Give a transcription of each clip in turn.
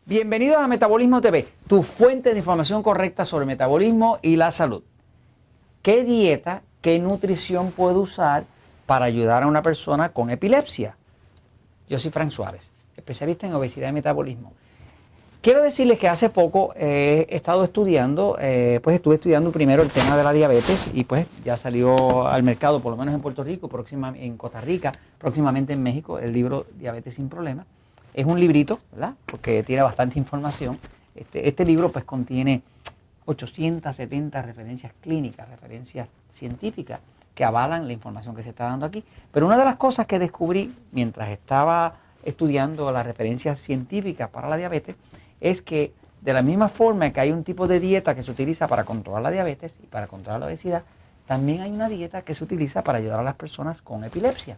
Bienvenidos a Metabolismo TV, tu fuente de información correcta sobre metabolismo y la salud. ¿Qué dieta, qué nutrición puedo usar para ayudar a una persona con epilepsia? Yo soy Frank Suárez, especialista en obesidad y metabolismo. Quiero decirles que hace poco he estado estudiando, estuve estudiando primero el tema de la diabetes y pues ya salió al mercado, por lo menos en Puerto Rico, en Costa Rica, próximamente en México, el libro Diabetes sin Problemas. Es un librito, ¿verdad? Porque tiene bastante información. Este libro pues contiene 870 referencias clínicas, referencias científicas que avalan la información que se está dando aquí. Pero una de las cosas que descubrí mientras estaba estudiando las referencias científicas para la diabetes es que de la misma forma que hay un tipo de dieta que se utiliza para controlar la diabetes y para controlar la obesidad, también hay una dieta que se utiliza para ayudar a las personas con epilepsia.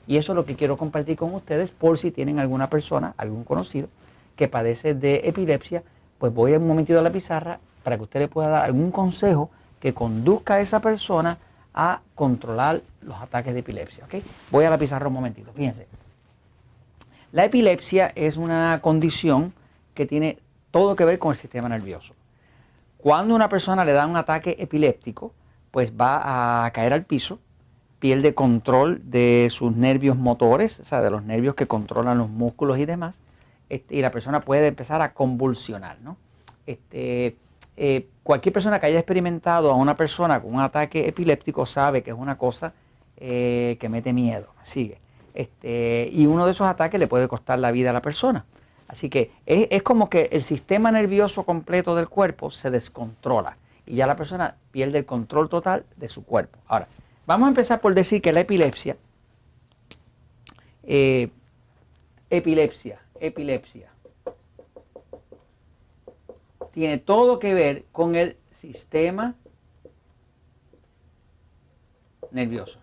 Y eso es lo que quiero compartir con ustedes por si tienen alguna persona, algún conocido que padece de epilepsia, pues voy un momentito a la pizarra para que usted le pueda dar algún consejo que conduzca a esa persona a controlar los ataques de epilepsia. ¿Okay? Voy a la pizarra un momentito, fíjense. La epilepsia es una condición que tiene todo que ver con el sistema nervioso. Cuando una persona le da un ataque epiléptico, pues va a caer al piso, pierde control de sus nervios motores, o sea, de los nervios que controlan los músculos y demás, y la persona puede empezar a convulsionar, ¿no? Cualquier persona que haya experimentado a una persona con un ataque epiléptico sabe que es una cosa que mete miedo, sigue. Y uno de esos ataques le puede costar la vida a la persona. Así que es como que el sistema nervioso completo del cuerpo se descontrola y ya la persona pierde el control total de su cuerpo. Ahora, vamos a empezar por decir que la epilepsia, tiene todo que ver con el sistema nervioso.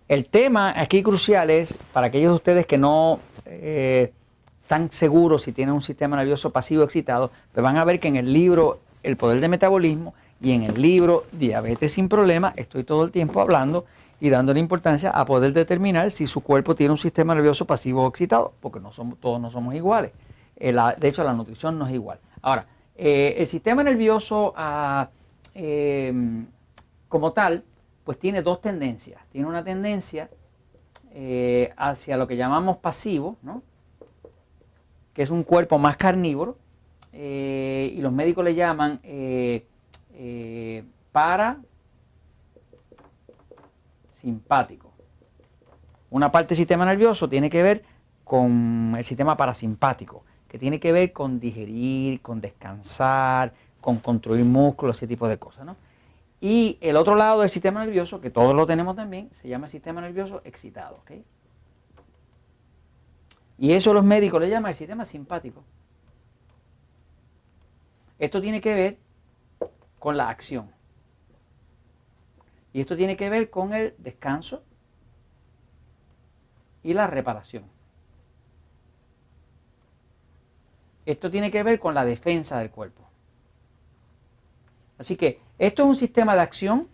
El tema aquí crucial es, para aquellos de ustedes que no están seguros si tienen un sistema nervioso pasivo excitado, pues van a ver que en el libro El Poder del Metabolismo y en el libro Diabetes sin Problemas estoy todo el tiempo hablando y dándole importancia a poder determinar si su cuerpo tiene un sistema nervioso pasivo o excitado, porque todos no somos iguales. De hecho, la nutrición no es igual. Ahora, el sistema nervioso como tal, pues tiene dos tendencias. Tiene una tendencia hacia lo que llamamos pasivo, ¿no? Que es un cuerpo más carnívoro, y los médicos le llaman parasimpático. Una parte del sistema nervioso tiene que ver con el sistema parasimpático, que tiene que ver con digerir, con descansar, con construir músculos, ese tipo de cosas, ¿no? Y el otro lado del sistema nervioso, que todos lo tenemos también, se llama sistema nervioso excitado, ¿ok? Y eso los médicos le llaman el sistema simpático. Esto tiene que ver con la acción. Y esto tiene que ver con el descanso y la reparación. Esto tiene que ver con la defensa del cuerpo. Así que esto es un sistema de acción,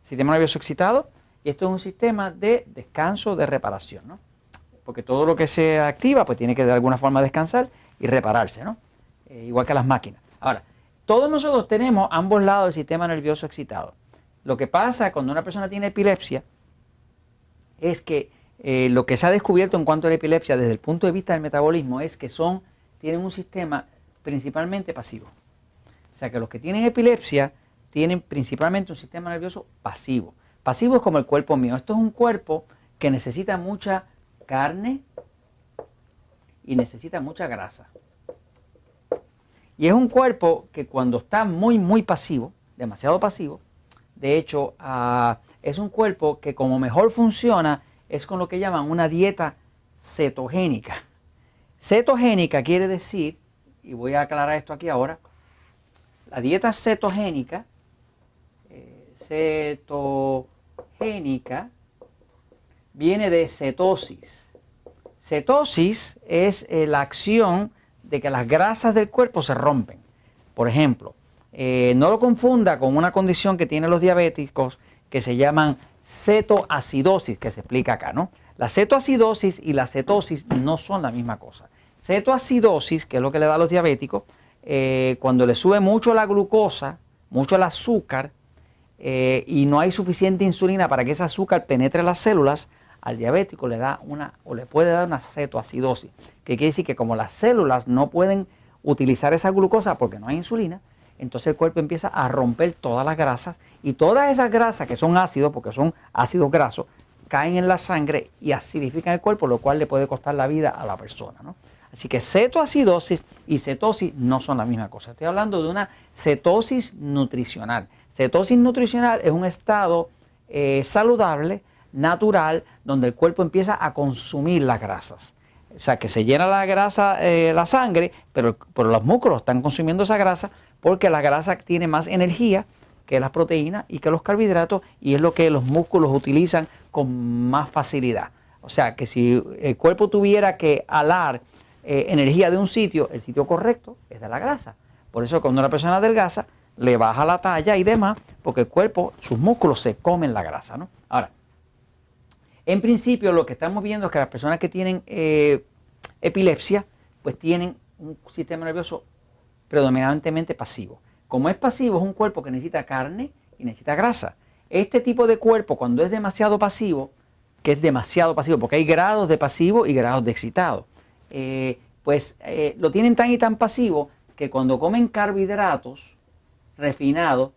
sistema nervioso excitado, y esto es un sistema de descanso, de reparación, ¿no? Porque todo lo que se activa pues tiene que de alguna forma descansar y repararse, ¿no? Igual que las máquinas. Ahora, todos nosotros tenemos ambos lados del sistema nervioso excitado. Lo que pasa cuando una persona tiene epilepsia es que lo que se ha descubierto en cuanto a la epilepsia desde el punto de vista del metabolismo es que tienen un sistema principalmente pasivo. O sea que los que tienen epilepsia tienen principalmente un sistema nervioso pasivo. Pasivo es como el cuerpo mío. Esto es un cuerpo que necesita mucha carne y necesita mucha grasa. Y es un cuerpo que cuando está muy pasivo, demasiado pasivo, de hecho es un cuerpo que como mejor funciona es con lo que llaman una dieta cetogénica. Cetogénica quiere decir, y voy a aclarar esto aquí ahora, la dieta cetogénica, viene de cetosis. Cetosis es la acción de que las grasas del cuerpo se rompen. Por ejemplo, no lo confunda con una condición que tienen los diabéticos que se llaman cetoacidosis, que se explica acá, ¿no? La cetoacidosis y la cetosis no son la misma cosa. Cetoacidosis, que es lo que le da a los diabéticos, cuando le sube mucho la glucosa, mucho el azúcar, y no hay suficiente insulina para que ese azúcar penetre las células, al diabético le da le puede dar una cetoacidosis, que quiere decir que como las células no pueden utilizar esa glucosa porque no hay insulina, entonces el cuerpo empieza a romper todas las grasas, y todas esas grasas que son ácidos, porque son ácidos grasos, caen en la sangre y acidifican el cuerpo, lo cual le puede costar la vida a la persona, ¿no? Así que cetoacidosis y cetosis no son la misma cosa. Estoy hablando de una cetosis nutricional. Cetosis nutricional es un estado saludable, natural, donde el cuerpo empieza a consumir las grasas. O sea, que se llena la grasa, la sangre, pero los músculos están consumiendo esa grasa porque la grasa tiene más energía que las proteínas y que los carbohidratos, y es lo que los músculos utilizan con más facilidad. O sea, que si el cuerpo tuviera que alar energía de un sitio, el sitio correcto es de la grasa. Por eso cuando una persona adelgaza, le baja la talla y demás, porque el cuerpo, sus músculos se comen la grasa, ¿no? Ahora, en principio lo que estamos viendo es que las personas que tienen epilepsia, pues tienen un sistema nervioso predominantemente pasivo. Como es pasivo, es un cuerpo que necesita carne y necesita grasa. Este tipo de cuerpo, cuando es demasiado pasivo, que es demasiado pasivo, porque hay grados de pasivo y grados de excitado, lo tienen tan y tan pasivo que cuando comen carbohidratos refinados,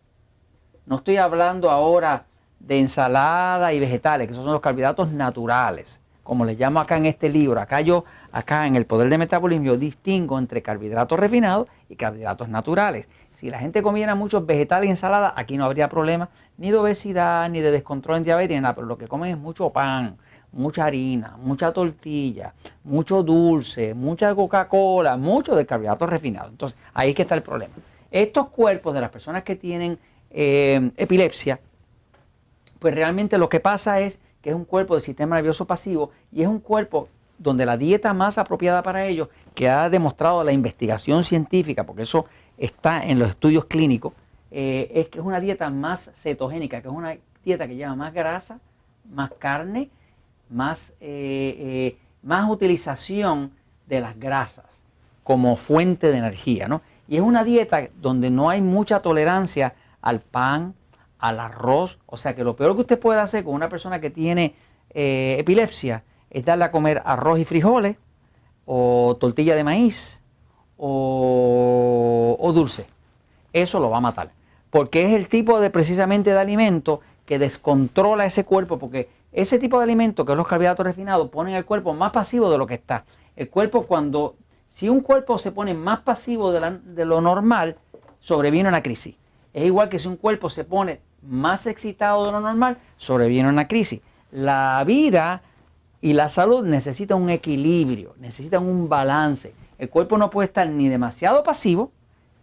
no estoy hablando ahora de ensalada y vegetales, que esos son los carbohidratos naturales, como les llamo acá en este libro. Acá en El Poder del Metabolismo, yo distingo entre carbohidratos refinados y carbohidratos naturales. Si la gente comiera muchos vegetales y ensaladas, aquí no habría problema ni de obesidad, ni de descontrol en diabetes, ni nada, pero lo que comen es mucho pan, mucha harina, mucha tortilla, mucho dulce, mucha Coca-Cola, mucho de carbohidratos refinados. Entonces, ahí es que está el problema. Estos cuerpos de las personas que tienen epilepsia, pues realmente lo que pasa es que es un cuerpo del sistema nervioso pasivo, y es un cuerpo donde la dieta más apropiada para ellos, que ha demostrado la investigación científica, porque eso está en los estudios clínicos, es que es una dieta más cetogénica, que es una dieta que lleva más grasa, más carne, más utilización de las grasas como fuente de energía, ¿no? Y es una dieta donde no hay mucha tolerancia al pan, al arroz. O sea que lo peor que usted puede hacer con una persona que tiene epilepsia es darle a comer arroz y frijoles, o tortilla de maíz, o dulce. Eso lo va a matar, porque es el tipo precisamente de alimento que descontrola ese cuerpo, porque ese tipo de alimento, que es los carbohidratos refinados, ponen el cuerpo más pasivo de lo que está. El cuerpo, si un cuerpo se pone más pasivo de lo normal, sobreviene una crisis. Es igual que si un cuerpo se pone más excitado de lo normal, sobreviene una crisis. La vida y la salud necesitan un equilibrio, necesitan un balance. El cuerpo no puede estar ni demasiado pasivo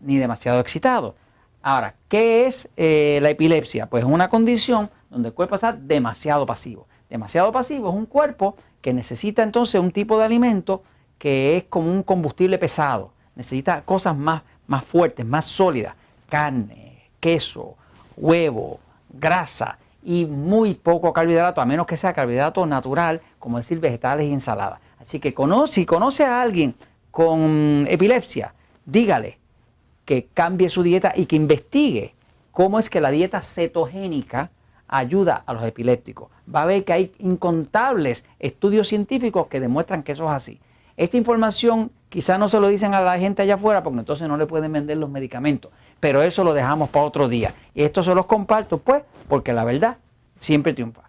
ni demasiado excitado. Ahora, ¿qué es la epilepsia? Pues es una condición donde el cuerpo está demasiado pasivo. Demasiado pasivo es un cuerpo que necesita entonces un tipo de alimento que es como un combustible pesado. Necesita cosas más fuertes, más sólidas. Carne, queso, huevo, grasa y muy poco carbohidrato, a menos que sea carbohidrato natural, como decir vegetales y ensaladas. Así que si conoce a alguien con epilepsia, dígale que cambie su dieta y que investigue cómo es que la dieta cetogénica ayuda a los epilépticos. Va a ver que hay incontables estudios científicos que demuestran que eso es así. Esta información quizás no se lo dicen a la gente allá afuera, porque entonces no le pueden vender los medicamentos, pero eso lo dejamos para otro día. Y esto se los comparto, pues, porque la verdad siempre triunfa.